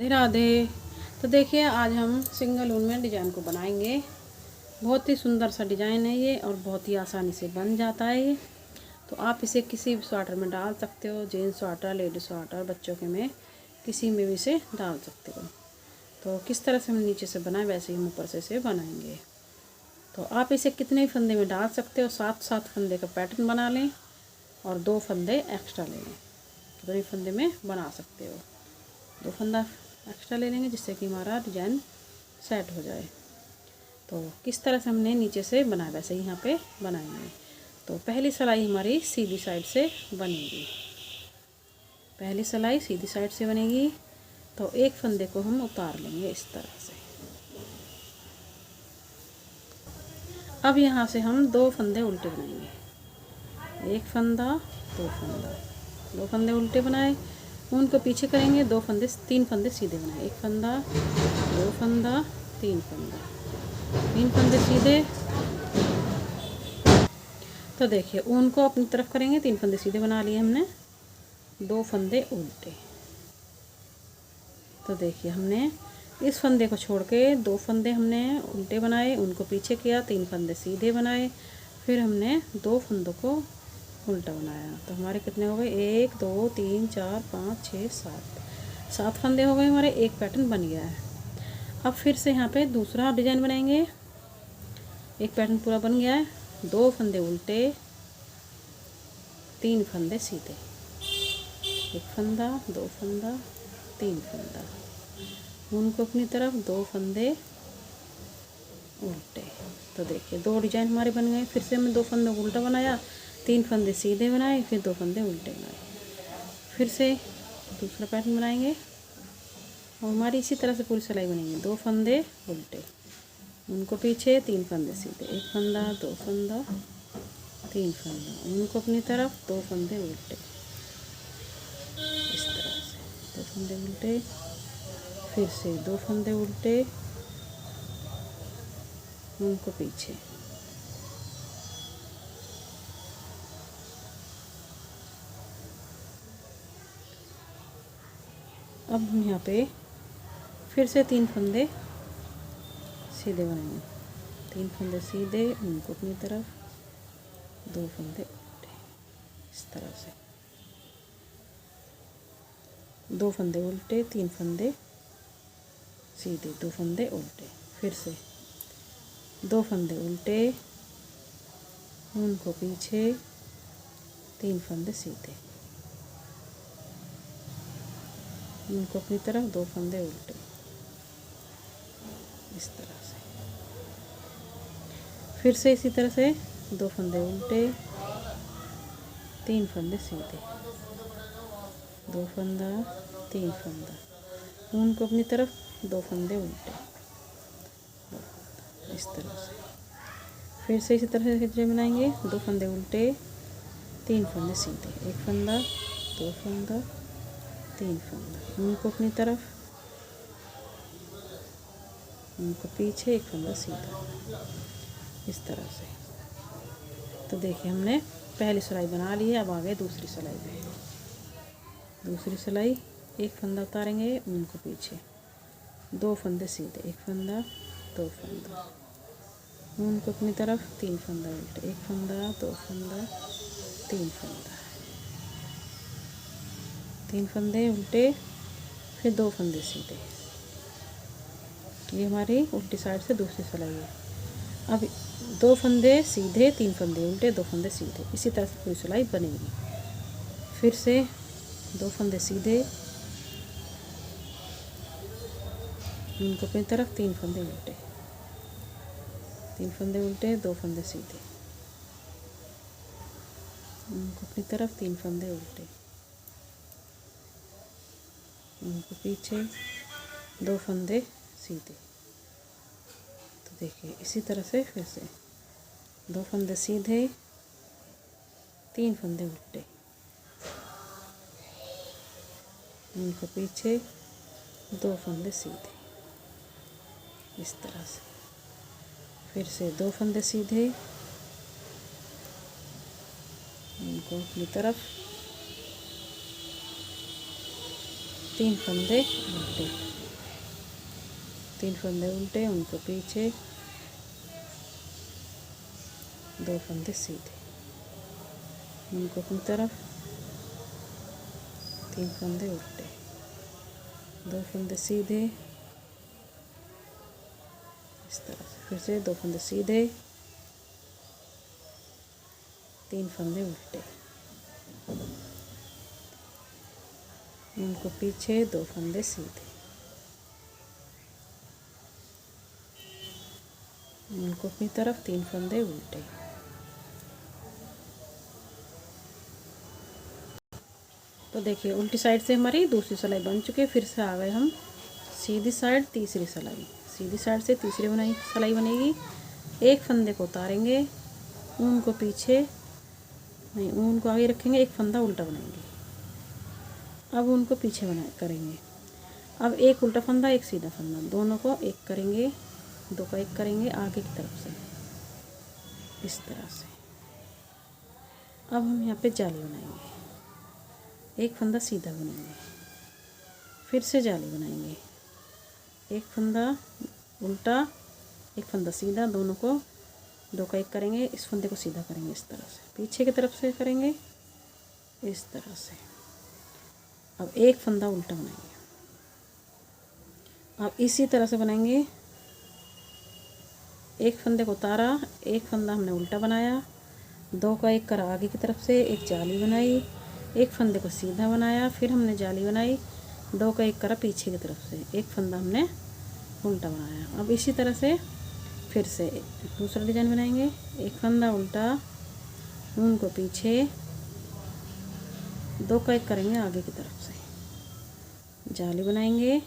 राधे राधे। तो देखिए आज हम सिंगल ऊन में डिज़ाइन को बनाएंगे। बहुत ही सुंदर सा डिज़ाइन है ये और बहुत ही आसानी से बन जाता है ये। तो आप इसे किसी भी स्वेटर में डाल सकते हो, जीन्स स्वेटर, लेडीज स्वेटर, बच्चों के में किसी में भी इसे डाल सकते हो। तो किस तरह से हम नीचे से बनाए वैसे ही हम ऊपर से इसे बनाएंगे। तो आप इसे कितने फंदे में डाल सकते हो, 7 फंदे का पैटर्न बना लें और 2 फंदे एक्स्ट्रा ले लें। कितने फंदे में बना सकते हो, 2 फंदा एक्स्ट्रा ले लेंगे जिससे कि हमारा डिज़ाइन सेट हो जाए। तो किस तरह से हमने नीचे से बनाया वैसे ही यहाँ पे बनाएंगे। तो पहली सिलाई हमारी सीधी साइड से बनेगी, पहली सिलाई सीधी साइड से बनेगी। तो एक फंदे को हम उतार लेंगे इस तरह से। अब यहाँ से हम 2 फंदे उल्टे बनाएंगे, एक फंदा, 2 फंदा, 2 फंदे उल्टे बनाए, उनको पीछे करेंगे, 3 फंदे सीधे बनाए, एक फंदा, 2 फंदा, 3 फंदा, 3 फंदे सीधे। तो देखिए ऊन को अपनी तरफ करेंगे, 3 फंदे सीधे बना लिए हमने, 2 फंदे उल्टे। तो देखिए हमने इस फंदे को छोड़ के 2 फंदे हमने उल्टे बनाए, उनको पीछे किया, 3 फंदे सीधे बनाए, फिर हमने 2 फंदों को उल्टा बनाया। तो हमारे कितने हो गए, 1 2 3 4 5 6 7 फंदे हो गए हमारे, एक पैटर्न बन गया है। अब फिर से यहाँ पे दूसरा डिजाइन बनाएंगे। एक पैटर्न पूरा बन गया है, 2 फंदे उल्टे, 3 फंदे सीधे, एक फंदा, 2 फंदा, 3 फंदा, उनको अपनी तरफ 2 फंदे उल्टे। तो देखिए 2 डिजाइन हमारे बन गए। फिर से हमने 2 फंदे उल्टा बनाया, 3 फंदे सीधे बनाए, फिर 2 फंदे उल्टे बनाए, फिर से दूसरा पैटर्न बनाएंगे और हमारी इसी तरह से पूरी सिलाई बनेगी। 2 फंदे उल्टे, उनको पीछे, 3 फंदे सीधे, एक फंदा, 2 फंदा, 3 फंदा, उनको अपनी तरफ 2 फंदे उल्टे, इस तरह से 2 फंदे उल्टे, फिर से 2 फंदे उल्टे, उनको पीछे। अब हम यहाँ पे फिर से 3 फंदे सीधे बनाएंगे, 3 फंदे सीधे, उनको अपनी तरफ, 2 फंदे उल्टे, इस तरह से 2 फंदे उल्टे, 3 फंदे सीधे, 2 फंदे उल्टे, फिर से 2 फंदे उल्टे, उनको पीछे, 3 फंदे सीधे, उनको अपनी तरफ, 2 फंदे उल्टे, इस तरह से। फिर से इसी तरह से 2 फंदे उल्टे, 3 फंदे सीधे, 2 फंदा, 3 फंदा, उनको अपनी तरफ, 2 फंदे उल्टे, इस तरह से। फिर से इसी तरह से बनाएंगे, 2 फंदे उल्टे, 3 फंदे सीधे, एक फंदा, 2 फंदा, 3 फंदा, उनको अपनी तरफ, उनको पीछे, एक फंदा सीधा, इस तरह से। तो देखिए हमने पहली सिलाई बना ली है। अब आ गए दूसरी सिलाई पे। दूसरी सिलाई, एक फंदा उतारेंगे, उनको पीछे, 2 फंदे सीधे, एक फंदा, 2 फंदा, उनको अपनी तरफ, 3 फंदा उल्टे, एक फंदा, 2 फंदा, 3 फंदा, 3 फंदे उल्टे, फिर 2 फंदे सीधे। ये हमारी उल्टी साइड से दूसरी सिलाई है। अब 2 फंदे सीधे, 3 फंदे उल्टे, 2 फंदे सीधे, इसी तरह से पूरी सिलाई बनेगी। फिर से 2 फंदे सीधे, उनको अपनी तरफ, 3 फंदे उल्टे, 3 फंदे उल्टे, 2 फंदे सीधे, उनको अपनी तरफ, 3 फंदे उल्टे, उनको पीछे, 2 फंदे सीधे। तो देखिए इसी तरह से फिर से 2 फंदे सीधे, 3 फंदे उल्टे, उनको पीछे, 2 फंदे सीधे, इस तरह से। फिर से 2 फंदे सीधे, उनको अपनी तरफ, 3 फंदे उल्टे, 3 फंदे उल्टे, उनको पीछे, 2 फंदे सीधे, उनको अपनी तरफ, 3 फंदे उल्टे, 2 फंदे सीधे, इस तरह से। फिर से 2 फंदे सीधे, 3 फंदे उल्टे, उनको पीछे, 2 फंदे सीधे, उनको अपनी तरफ, 3 फंदे उल्टे। तो देखिए उल्टी साइड से हमारी दूसरी सिलाई बन चुकी है। फिर से आ गए हम सीधी साइड, तीसरी सिलाई। सीधी साइड से तीसरी बनाई सिलाई बनेगी। एक फंदे को उतारेंगे, ऊन को पीछे नहीं, ऊन को आगे रखेंगे, एक फंदा उल्टा बनाएंगे। अब उनको पीछे करेंगे। अब एक उल्टा फंदा, एक सीधा फंदा, दोनों को एक करेंगे, 2 का एक करेंगे आगे की तरफ से, इस तरह से। अब हम यहाँ पे जाली बनाएंगे। एक फंदा सीधा बनाएंगे, फिर से जाली बनाएंगे। एक फंदा उल्टा, एक फंदा सीधा, दोनों को 2 का एक करेंगे, इस फंदे को सीधा करेंगे, इस तरह से पीछे की तरफ से करेंगे, इस तरह से। अब एक फंदा उल्टा बनाएंगे। अब इसी तरह से बनाएंगे। एक फंदे को उतारा, एक फंदा हमने उल्टा बनाया, 2 का एक करा आगे की तरफ से, एक जाली बनाई, एक फंदे को सीधा बनाया, फिर हमने जाली बनाई, 2 का एक करा पीछे की तरफ से, एक फंदा हमने उल्टा बनाया। अब इसी तरह से फिर से दूसरा डिजाइन बनाएंगे। एक फंदा उल्टा, उनको पीछे, 2 का एक करेंगे आगे की तरफ से, जाली बनाएंगे,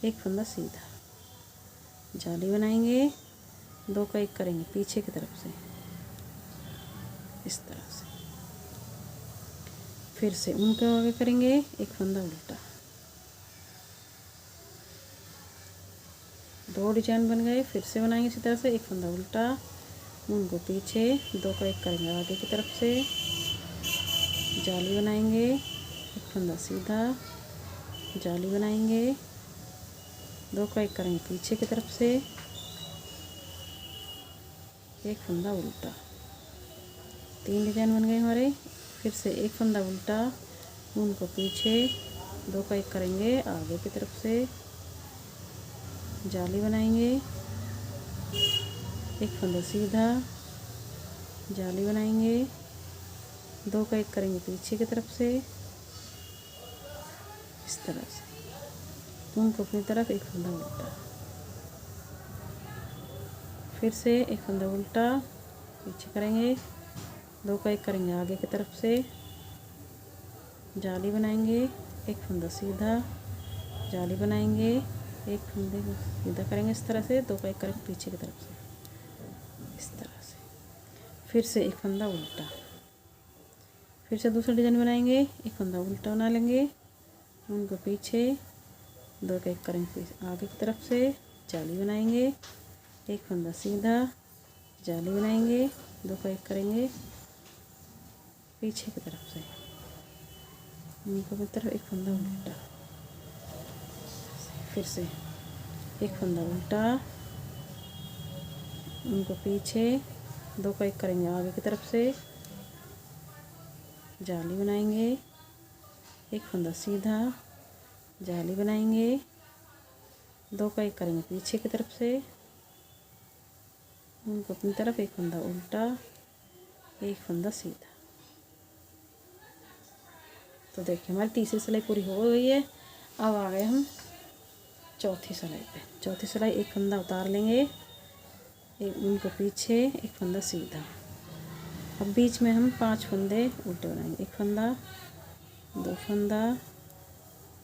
एक फंदा सीधा, जाली बनाएंगे, 2 का एक करेंगे पीछे की तरफ से, इस तरह से। फिर से उनको आगे करेंगे, एक फंदा उल्टा, 2 डिजाइन बन गए। फिर से बनाएंगे इसी तरह से। एक फंदा उल्टा, उनको पीछे, 2 का एक करेंगे आगे की तरफ से, जाली बनाएंगे, एक फंदा सीधा, जाली बनाएंगे, 2 का एक करेंगे पीछे की तरफ से, एक फंदा उल्टा। 3 डिजाइन बन गए हमारे। फिर से एक फंदा उल्टा, उनको पीछे, 2 का एक करेंगे आगे की तरफ से, जाली बनाएंगे, एक फंदा सीधा, जाली बनाएंगे, 2 का एक करेंगे पीछे की तरफ से, इस तरह से। उनको अपनी तरफ, एक फंदा उल्टा, फिर से एक फंदा उल्टा, पीछे करेंगे, 2 का एक करेंगे आगे की तरफ से, जाली बनाएंगे, एक फंदा सीधा, जाली बनाएंगे, एक फंदे को सीधा करेंगे इस तरह से, 2 का एक करेंगे पीछे की तरफ से, इस तरह से। फिर से एक फंदा उल्टा, फिर से दूसरा डिजाइन बनाएंगे। एक फंदा उल्टा बना लेंगे, उनको पीछे, 2 का एक करेंगे आगे की तरफ से, जाली बनाएंगे, एक फंदा सीधा, जाली बनाएंगे, 2 का एक करेंगे पीछे की तरफ से, उनको की तरफ, एक फंदा उल्टा, फिर से एक फंदा उल्टा, उनको पीछे, 2 का एक करेंगे आगे की तरफ से, जाली बनाएंगे, एक फंदा सीधा, जाली बनाएंगे, 2 का एक करेंगे पीछे की तरफ से, उनको अपनी तरफ, एक फंदा उल्टा, एक फंदा सीधा। तो देखिए हमारी तीसरी सिलाई पूरी हो गई है। अब आ गए हम चौथी सिलाई पे। चौथी सिलाई, एक फंदा उतार लेंगे, एक उनको पीछे, एक फंदा सीधा। अब बीच में हम 5 फंदे उल्टे बनाएंगे। एक फंदा, 2 फंदा,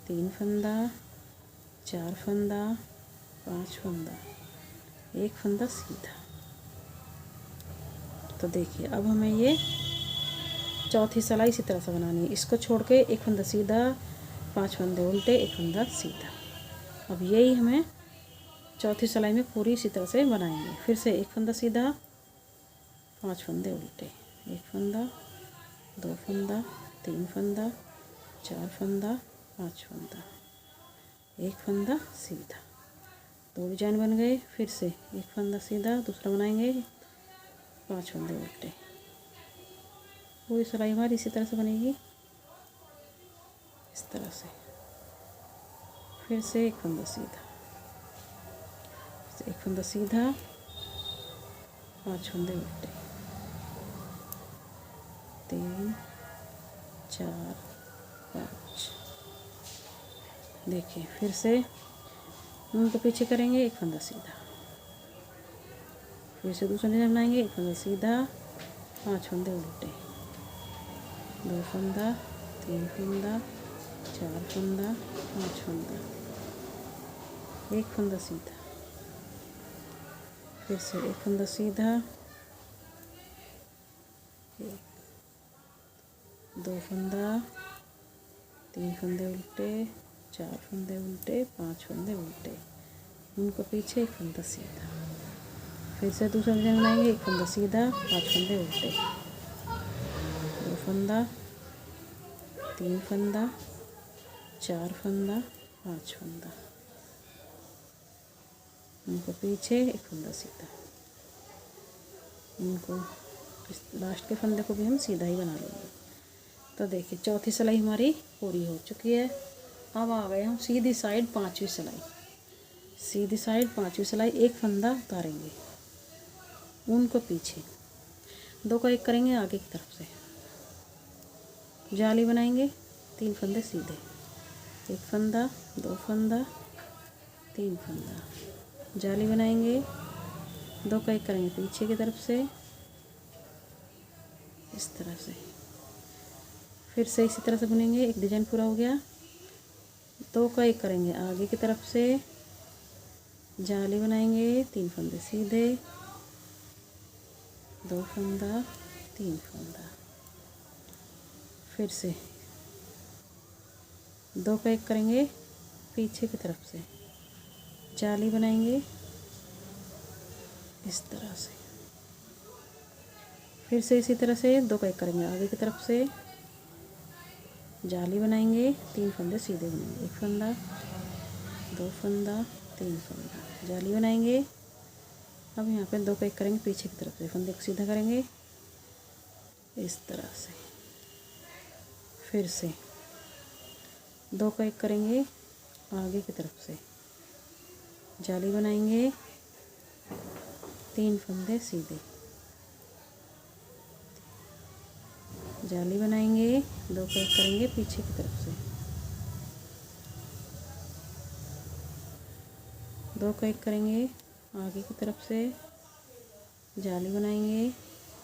3 फंदा, 4 फंदा, 5 फंदा, एक फंदा सीधा। तो देखिए अब हमें ये चौथी सिलाई इसी तरह से बनानी है। इसको छोड़ के एक फंदा सीधा, 5 फंदे उल्टे, एक फंदा सीधा। अब यही हमें चौथी सिलाई में पूरी इसी तरह से बनाएंगे। फिर से एक फंदा सीधा, 5 फंदे उल्टे, एक फंदा, 2 फंदा, 3 फंदा, 4 फंदा, 5 फंदा, एक फंदा सीधा। 2 डिजाइन बन गए। फिर से एक फंदा सीधा दूसरा बनाएंगे, 5 फंदे उल्टे। पूरी सिलाई हमारी इसी तरह से बनेगी, इस तरह से। फिर से एक फंदा सीधा, एक फंदा सीधा, 5 फंदे उल्टे, 3 4 5। देखिए फिर से उनको पीछे करेंगे, एक फंदा सीधा, फिर से दूसरा डिजाइन बनाएंगे, एक फंदा सीधा, 5 फंदे उल्टे, 2 फंदा, 3 फंदा, 4 फंदा, 5 फंदा, एक फंदा सीधा, फिर से एक फंदा सीधा, 2 फंदा, 3 फंदे उल्टे, 4 फंदे उल्टे, 5 फंदे उल्टे, उनको पीछे एक फंदा सीधा, फिर से दूसरा डिजाइन बनाएंगे, एक फंदा सीधा, 5 फंदे उल्टे, 2 फंदा, 3 फंदा, 4 फंदा, 5 फंदा, उनको पीछे एक फंदा सीधा। उनको इस लास्ट के फंदे को भी हम सीधा ही बना लेंगे। तो देखिए चौथी सिलाई हमारी पूरी हो चुकी है। अब आ गए हम सीधी साइड 5वीं सिलाई। सीधी साइड 5वीं सिलाई, एक फंदा उतारेंगे, उनको पीछे 2 का 1 करेंगे आगे की तरफ से, जाली बनाएंगे, 3 फंदे सीधे, एक फंदा, 2 फंदा, 3 फंदा, जाली बनाएंगे, 2 का 1 करेंगे पीछे की तरफ से, इस तरह से। फिर से इसी तरह से बुनेंगे, एक डिजाइन पूरा हो गया। 2 का 1 करेंगे आगे की तरफ से, जाली बनाएंगे, 3 फंदे सीधे, 2 फंदा, 3 फंदा, फिर से 2 का 1 करेंगे पीछे की तरफ से, जाली बनाएंगे, इस तरह से। फिर से इसी तरह से 2 का 1 करेंगे आगे की तरफ से, जाली बनाएंगे, 3 फंदे सीधे बनाएंगे, एक फंदा, 2 फंदा, 3 फंदा, जाली बनाएंगे। अब यहाँ पे 2 का 1 करेंगे पीछे की तरफ से, फंदे को सीधा करेंगे, इस तरह से। फिर से 2 का 1 करेंगे आगे की तरफ से, जाली बनाएंगे, 3 फंदे सीधे, जाली बनाएंगे, 2 का 1 करेंगे पीछे की तरफ से, 2 का 1 करेंगे आगे की तरफ से, जाली बनाएंगे,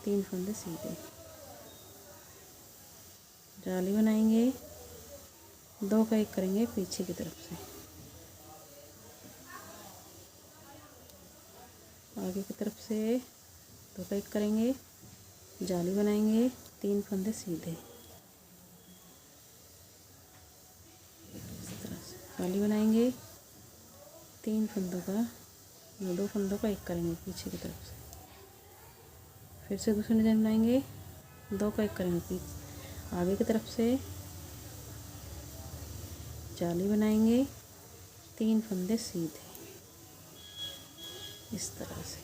3 फंदे सीधे, जाली बनाएंगे, 2 का 1 करेंगे पीछे की तरफ से, आगे की तरफ से 2 का 1 करेंगे, जाली बनाएंगे, 3 फंदे सीधे, इस तरह से जाली बनाएंगे, 3 फंदों का 2 फंदों का 1 करेंगे पीछे की तरफ से। फिर से दूसरा डिजाइन बनाएंगे, 2 का 1 करेंगे पीछे आगे की तरफ से, जाली बनाएंगे, 3 फंदे सीधे, इस तरह से।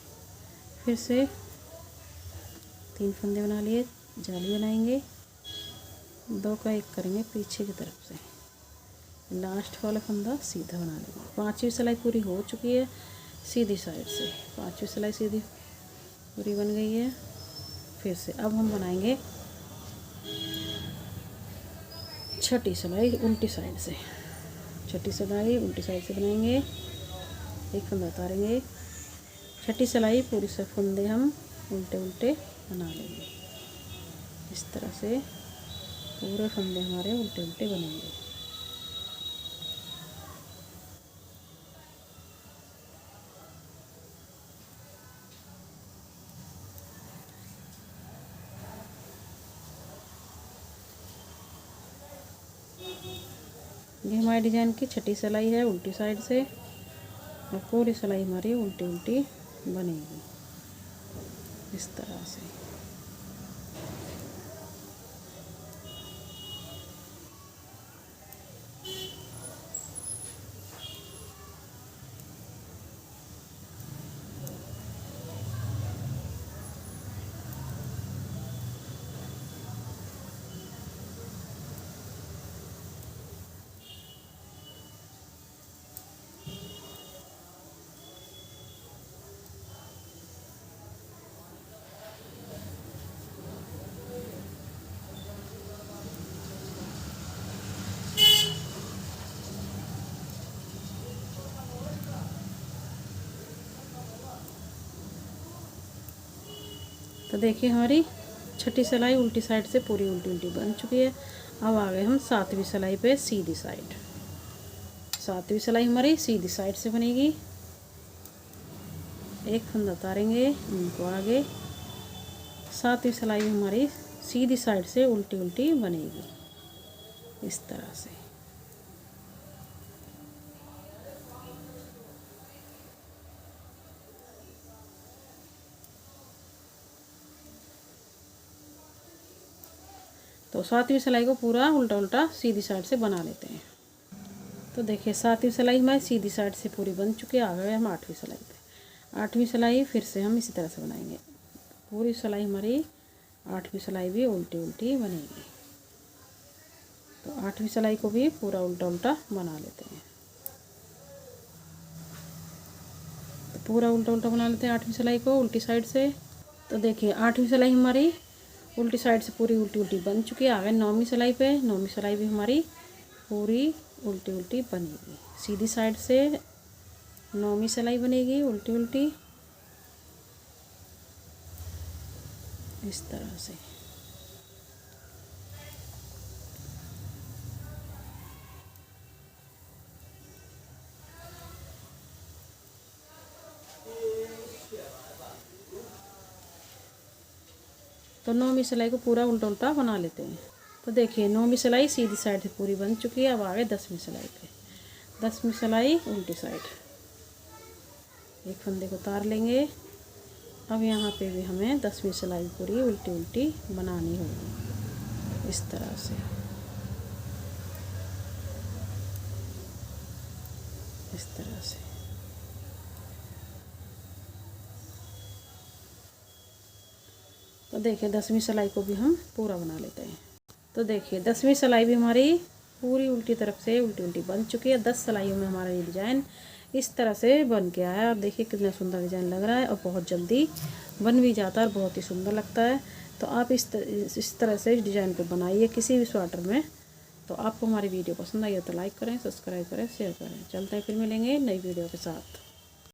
फिर से 3 फंदे बना लिए, जाली बनाएंगे, 2 का 1 करेंगे पीछे की तरफ से, लास्ट वाला फंदा सीधा बना लेंगे। 5वीं सिलाई पूरी हो चुकी है सीधी साइड से। 5वीं सिलाई सीधी पूरी बन गई है। फिर से अब हम बनाएंगे 6ठी सिलाई उल्टी साइड से। 6ठी सिलाई उल्टी साइड से बनाएंगे, एक फंदा उतारेंगे, 6ठी सिलाई पूरी से फंदे हम उल्टे उल्टे बना लेंगे, इस तरह से पूरे फंदे हमारे उल्टे उल्टे बनेंगे। ये हमारे डिजाइन की 6ठी सिलाई है उल्टी साइड से, और पूरी सिलाई हमारी उल्टी उल्टी बनेगी इस तरह से। तो देखिए हमारी छठी सिलाई उल्टी साइड से पूरी उल्टी उल्टी बन चुकी है। अब आ गए हम 7वीं सिलाई पे सीधी साइड। 7वीं सिलाई हमारी सीधी साइड से बनेगी। एक फंदा उतारेंगे, उनको आगे। 7वीं सिलाई हमारी सीधी साइड से उल्टी उल्टी बनेगी इस तरह से। तो 7वीं सिलाई को पूरा उल्टा उल्टा सीधी साइड से बना लेते हैं। तो देखिए 7वीं सिलाई हमारी सीधी साइड से पूरी बन चुकी है। आ गए हम 8वीं सिलाई पे। 8वीं सिलाई फिर से हम इसी तरह से बनाएंगे। पूरी सिलाई हमारी 8वीं सिलाई भी उल्टी उल्टी बनेगी। तो 8वीं सिलाई को भी पूरा उल्टा उल्टा बना लेते हैं। तो पूरा उल्टा उल्टा बना लेते हैं 8वीं सिलाई को उल्टी साइड से। तो देखिए 8वीं सिलाई हमारी उल्टी साइड से पूरी उल्टी उल्टी बन चुकी है। आ गए 9वीं सिलाई पे। 9वीं सिलाई भी हमारी पूरी उल्टी उल्टी बनेगी। सीधी साइड से 9वीं सिलाई बनेगी उल्टी उल्टी इस तरह से। तो 9वीं सिलाई को पूरा उल्टा उल्टा बना लेते हैं। तो देखिए 9वीं सिलाई सीधी साइड से पूरी बन चुकी है। अब आ गए 10वीं सिलाई पे। 10वीं सिलाई उल्टी साइड। एक फंदे को उतार लेंगे। अब यहाँ पे भी हमें 10वीं सिलाई पूरी उल्टी उल्टी बनानी होगी इस तरह से। इस तरह से। तो देखिए 10वीं सिलाई को भी हम पूरा बना लेते हैं। तो देखिए 10वीं सिलाई भी हमारी पूरी उल्टी तरफ से उल्टी उल्टी बन चुकी है। 10 सिलाइयों में हमारा ये डिज़ाइन इस तरह से बन के आया है। और देखिए कितना सुंदर डिज़ाइन लग रहा है और बहुत जल्दी बन भी जाता है और बहुत ही सुंदर लगता है। तो आप इस तरह से इस डिज़ाइन को बनाइए किसी भी स्वेटर में। तो आपको हमारी वीडियो पसंद आई हो तो लाइक करें, सब्सक्राइब करें, शेयर करें। चलते हैं फिर मिलेंगे नई वीडियो के साथ।